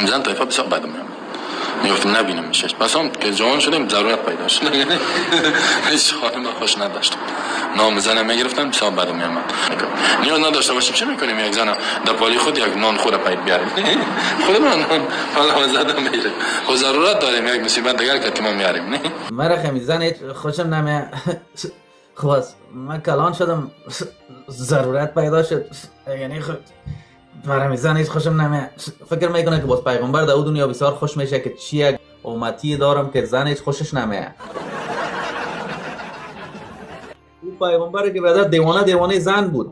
میزن طایفه بسیار بدم میام میگفتیم نبینم میشش پس هم که جوان شدیم ضرورت پیدا شد هیچ خانم خوش نداشتم نام زنم میگرفتن بسیار بدم میام نیاز نداشته باشیم چه میکنیم یک زن در پالی خود یک نان خوره پید بیاریم خودمون نان حالا زدم میره خود ضرورت داریم یک مصیبت دیگر که ما میاریم نه مرا خمیزن خوشم نمیاد خواست من کلان شدم ضرورت پیدا شد یعنی مرا میزن هیچ خوشم نمیاد فکر میکنه که باز پیغمبر در دنیا بسیار خوش میشه که چی یک امتی دارم که زن هیچ خوشش نمیاد او پیغمبر که بعد دیوانه زن بود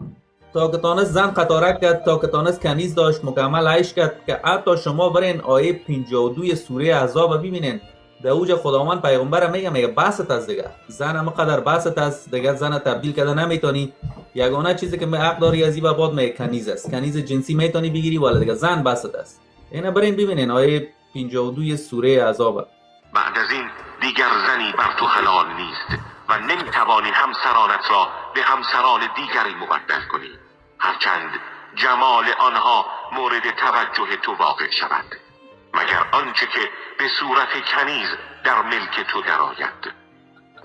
تا که تانست زن قطاره کرد تا که تانست کنیز داشت مکمل عیش کرد که حتی شما برین آیه 52 سوره احزاب ببینین در اوج خداوند پیغمبر میگه بست از دیگه زن هم قدر بست از دیگه زن تبدیل کرده نمیتونی یگانه چیزی که حق داری از این به بعد میگه کنیز است کنیز جنسی میتونی بگیری ولی دیگه زن بست است اینا برین ببینین آیه 52 سوره احزاب بعد از این دیگر زنی بر تو حلال نیست و نمیتوانی همسرانت را به همسران دیگری مبدل کنی هرچند جمال آنها مورد توجه تو واقع شود مگر آنچه که به صورت کنیز در ملک تو درآید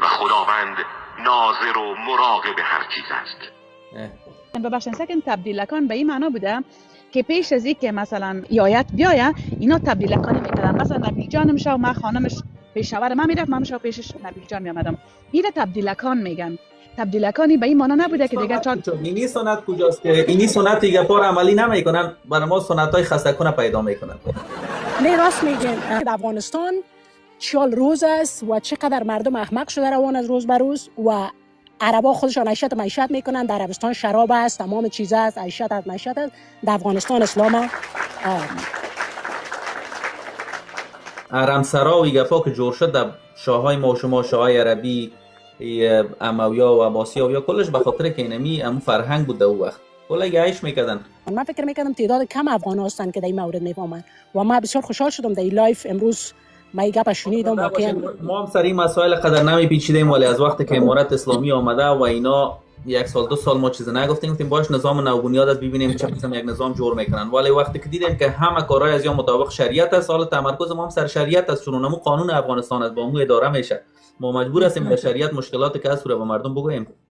و خداوند ناظر و مراقب هر چیز است. ببخشید سکن تبدیلکان به این معنا بوده که پیش از اینکه مثلا یایت بیایه اینا تبدیلکانی میکردن مثلا نبیل جان میشه و من خانمش پیشاور من میرفت من میشه پیشش نبیل جان میامدم اینو تبدیلکان میگن تبدیلکانی به این معنا نبوده که دیگه چون اینی سنت کجاست که اینی سنت دیگه پر عملی نمیکنن برای ما سنتای خسته کنه پیدا میکنن نه راست میگن در افغانستان 40 روز است و چقدر مردم احمق شده روان از روز به روز و عربا خودشان عیشت معیشت میکنن در عربستان شراب است تمام چیز است عیشت است معیشت است در افغانستان اسلام حرمسرا و گفا که جور شد در شاههای ما و شما شاههای عربی امویا و عباسیا یا کلش به خاطر که اینمی همون فرهنگ بود در اون وقت کلا عیش میکردن من فکر میکردم تعداد کم افغان هستند که در این مورد میفهمن و من بسیار خوشحال شدم در این لایف امروز من این گپ شنیدم واقعا ما هم سر این مسائل قدر نمیپیچیدیم ولی از وقتی که امارت اسلامی آمده و اینا یک سال دو سال ما چیز نگفتیم باش نظام نوبنیاد است ببینیم چه قسم یک نظام جور میکنن ولی وقتی که دیدیم که همه کارهای از یا مطابق شریعت است حالا تمرکز ما هم سر شریعت است چون اونم قانون افغانستان است با مو اداره میشه ما مجبور هستیم به شریعت مشکلات که هست رو به مردم بگوییم